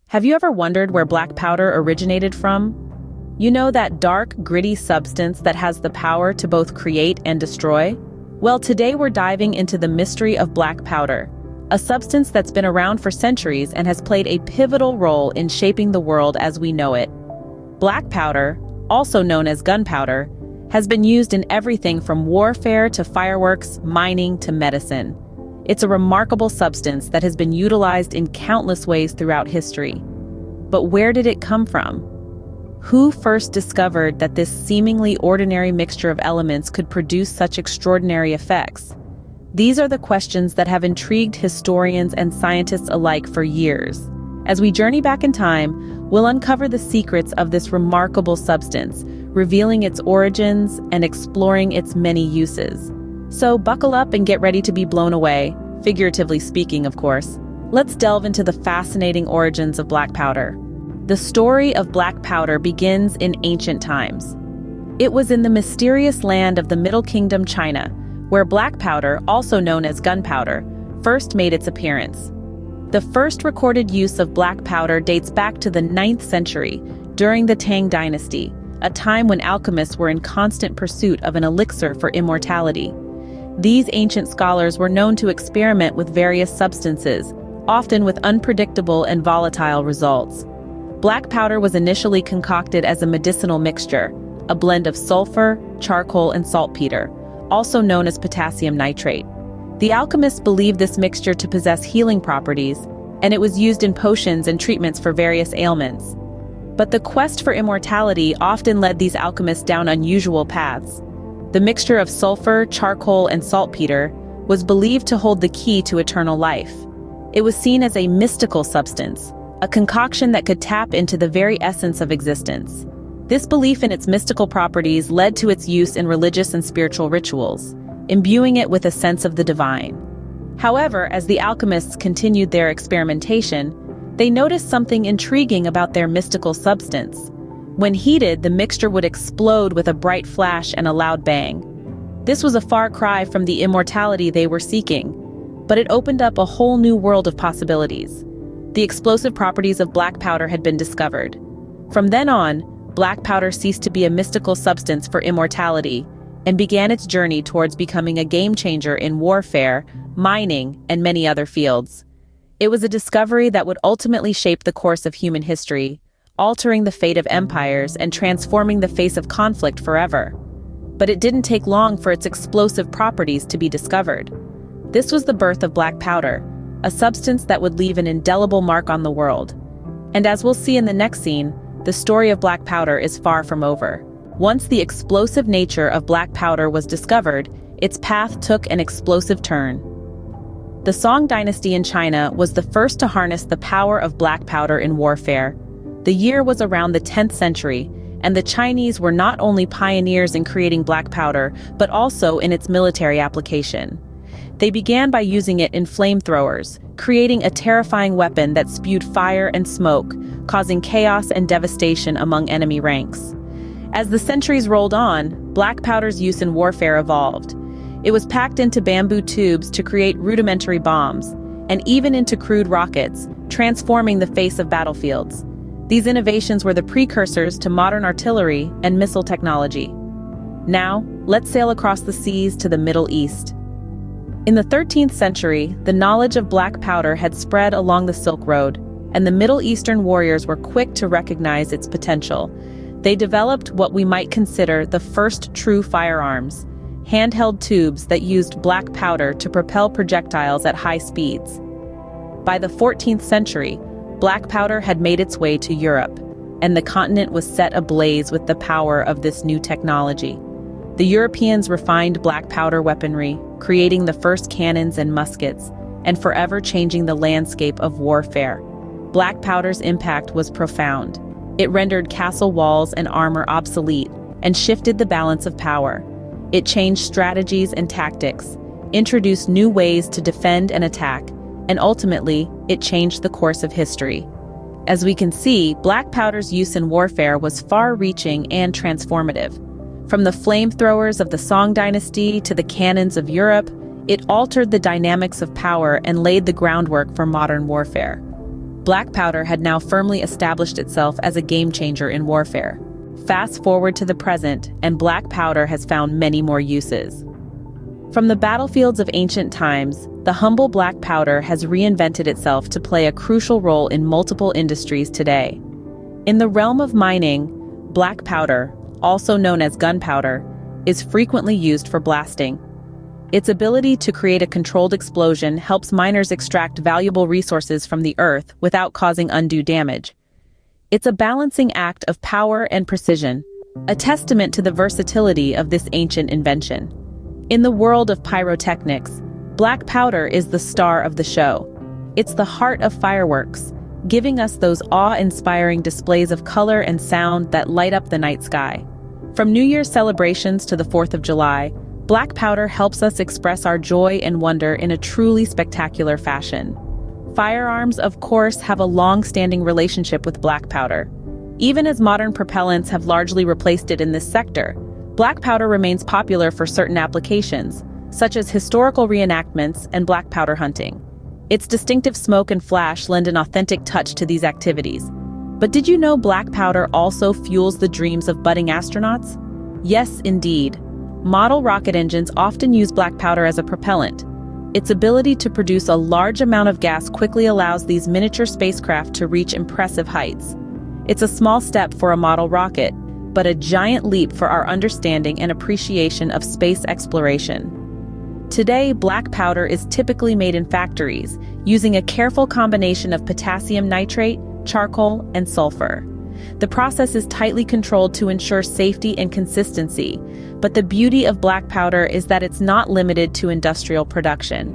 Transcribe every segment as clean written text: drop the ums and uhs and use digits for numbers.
Have you ever wondered where black powder originated from? You know, that dark, gritty substance that has the power to both create and destroy? Well, today we're diving into the mystery of black powder, a substance that's been around for centuries and has played a pivotal role in shaping the world as we know it. Black powder, also known as gunpowder, has been used in everything from warfare to fireworks, mining to medicine. It's a remarkable substance that has been utilized in countless ways throughout history. But where did it come from? Who first discovered that this seemingly ordinary mixture of elements could produce such extraordinary effects? These are the questions that have intrigued historians and scientists alike for years. As we journey back in time, we'll uncover the secrets of this remarkable substance, revealing its origins and exploring its many uses. So buckle up and get ready to be blown away, figuratively speaking, of course. Let's delve into the fascinating origins of black powder. The story of black powder begins in ancient times. It was in the mysterious land of the Middle Kingdom, China, where black powder, also known as gunpowder, first made its appearance. The first recorded use of black powder dates back to the 9th century, during the Tang dynasty, a time when alchemists were in constant pursuit of an elixir for immortality. These ancient scholars were known to experiment with various substances, often with unpredictable and volatile results. Black powder was initially concocted as a medicinal mixture, a blend of sulfur, charcoal, and saltpeter, also known as potassium nitrate. The alchemists believed this mixture to possess healing properties, and it was used in potions and treatments for various ailments. But the quest for immortality often led these alchemists down unusual paths. The mixture of sulfur, charcoal, and saltpeter was believed to hold the key to eternal life. It was seen as a mystical substance, a concoction that could tap into the very essence of existence. This belief in its mystical properties led to its use in religious and spiritual rituals, imbuing it with a sense of the divine. However, as the alchemists continued their experimentation, they noticed something intriguing about their mystical substance. When heated, the mixture would explode with a bright flash and a loud bang. This was a far cry from the immortality they were seeking, but it opened up a whole new world of possibilities. The explosive properties of black powder had been discovered. From then on, black powder ceased to be a mystical substance for immortality and began its journey towards becoming a game-changer in warfare, mining, and many other fields. It was a discovery that would ultimately shape the course of human history, altering the fate of empires and transforming the face of conflict forever. But it didn't take long for its explosive properties to be discovered. This was the birth of black powder, a substance that would leave an indelible mark on the world. And as we'll see in the next scene, the story of black powder is far from over. Once the explosive nature of black powder was discovered, its path took an explosive turn. The Song dynasty in China was the first to harness the power of black powder in warfare. The year was around the 10th century, and the Chinese were not only pioneers in creating black powder, but also in its military application. They began by using it in flamethrowers, creating a terrifying weapon that spewed fire and smoke, causing chaos and devastation among enemy ranks. As the centuries rolled on, black powder's use in warfare evolved. It was packed into bamboo tubes to create rudimentary bombs, and even into crude rockets, transforming the face of battlefields. These innovations were the precursors to modern artillery and missile technology. Now, let's sail across the seas to the Middle East. In the 13th century, the knowledge of black powder had spread along the Silk Road, and the Middle Eastern warriors were quick to recognize its potential. They developed what we might consider the first true firearms, handheld tubes that used black powder to propel projectiles at high speeds. By the 14th century, black powder had made its way to Europe, and the continent was set ablaze with the power of this new technology. The Europeans refined black powder weaponry, creating the first cannons and muskets, and forever changing the landscape of warfare. Black powder's impact was profound. It rendered castle walls and armor obsolete, and shifted the balance of power. It changed strategies and tactics, introduced new ways to defend and attack, and ultimately, it changed the course of history. As we can see, black powder's use in warfare was far-reaching and transformative. From the flamethrowers of the Song dynasty to the cannons of Europe, it altered the dynamics of power and laid the groundwork for modern warfare. Black powder had now firmly established itself as a game-changer in warfare. Fast forward to the present, and black powder has found many more uses. From the battlefields of ancient times, the humble black powder has reinvented itself to play a crucial role in multiple industries today. In the realm of mining, black powder, also known as gunpowder, is frequently used for blasting. Its ability to create a controlled explosion helps miners extract valuable resources from the earth without causing undue damage. It's a balancing act of power and precision, a testament to the versatility of this ancient invention. In the world of pyrotechnics, black powder is the star of the show. It's the heart of fireworks, giving us those awe-inspiring displays of color and sound that light up the night sky. From New Year's celebrations to the 4th of July, black powder helps us express our joy and wonder in a truly spectacular fashion. Firearms, of course, have a long-standing relationship with black powder. Even as modern propellants have largely replaced it in this sector, black powder remains popular for certain applications, such as historical reenactments and black powder hunting. Its distinctive smoke and flash lend an authentic touch to these activities. But did you know black powder also fuels the dreams of budding astronauts? Yes, indeed. Model rocket engines often use black powder as a propellant. Its ability to produce a large amount of gas quickly allows these miniature spacecraft to reach impressive heights. It's a small step for a model rocket, but a giant leap for our understanding and appreciation of space exploration. Today, black powder is typically made in factories, using a careful combination of potassium nitrate, charcoal, and sulfur. The process is tightly controlled to ensure safety and consistency, but the beauty of black powder is that it's not limited to industrial production.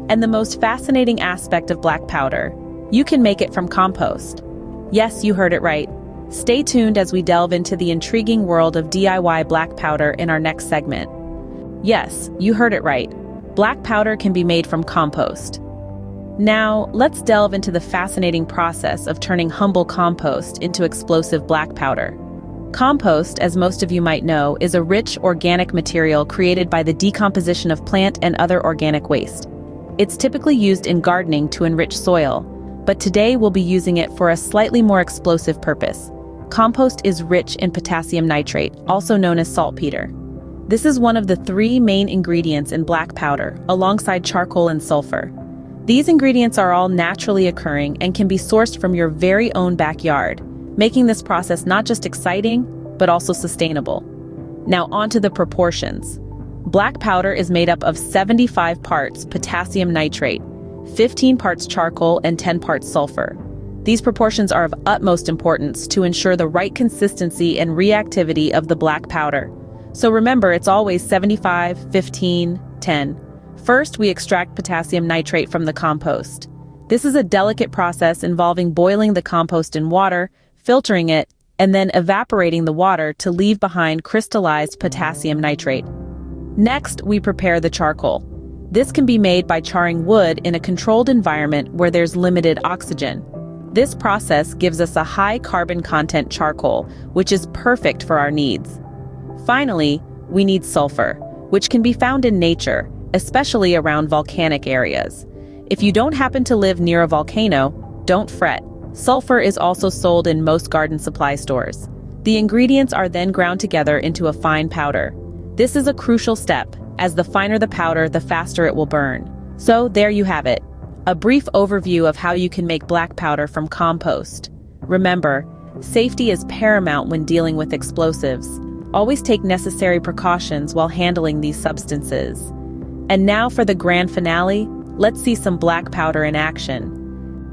And the most fascinating aspect of black powder, you can make it from compost. Yes, you heard it right. Stay tuned as we delve into the intriguing world of DIY black powder in our next segment. Yes, you heard it right. Black powder can be made from compost. Now, let's delve into the fascinating process of turning humble compost into explosive black powder. Compost, as most of you might know, is a rich organic material created by the decomposition of plant and other organic waste. It's typically used in gardening to enrich soil, but today we'll be using it for a slightly more explosive purpose. Compost is rich in potassium nitrate, also known as saltpeter. This is one of the 3 main ingredients in black powder, alongside charcoal and sulfur. These ingredients are all naturally occurring and can be sourced from your very own backyard, making this process not just exciting, but also sustainable. Now onto the proportions. Black powder is made up of 75 parts potassium nitrate, 15 parts charcoal, and 10 parts sulfur. These proportions are of utmost importance to ensure the right consistency and reactivity of the black powder. So remember, it's always 75, 15, 10. First, we extract potassium nitrate from the compost. This is a delicate process involving boiling the compost in water, filtering it, and then evaporating the water to leave behind crystallized potassium nitrate. Next, we prepare the charcoal. This can be made by charring wood in a controlled environment where there's limited oxygen. This process gives us a high carbon content charcoal, which is perfect for our needs. Finally, we need sulfur, which can be found in nature, especially around volcanic areas. If you don't happen to live near a volcano, don't fret. Sulfur is also sold in most garden supply stores. The ingredients are then ground together into a fine powder. This is a crucial step, as the finer the powder, the faster it will burn. So there you have it, a brief overview of how you can make black powder from compost. Remember, safety is paramount when dealing with explosives. Always take necessary precautions while handling these substances. And now for the grand finale, let's see some black powder in action.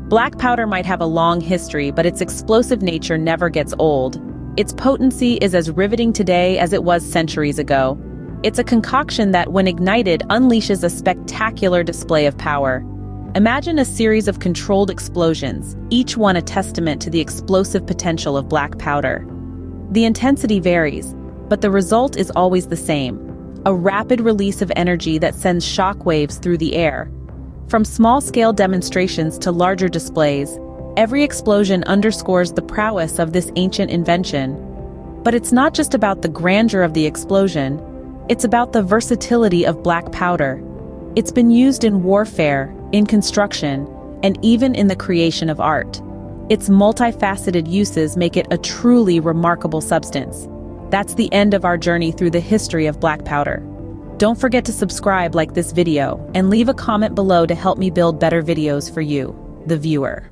Black powder might have a long history, but its explosive nature never gets old. Its potency is as riveting today as it was centuries ago. It's a concoction that, when ignited, unleashes a spectacular display of power. Imagine a series of controlled explosions, each one a testament to the explosive potential of black powder. The intensity varies, but the result is always the same. A rapid release of energy that sends shock waves through the air. From small-scale demonstrations to larger displays, every explosion underscores the prowess of this ancient invention. But it's not just about the grandeur of the explosion, it's about the versatility of black powder. It's been used in warfare, in construction, and even in the creation of art. Its multifaceted uses make it a truly remarkable substance. That's the end of our journey through the history of black powder. Don't forget to subscribe, like this video, and leave a comment below to help me build better videos for you, the viewer.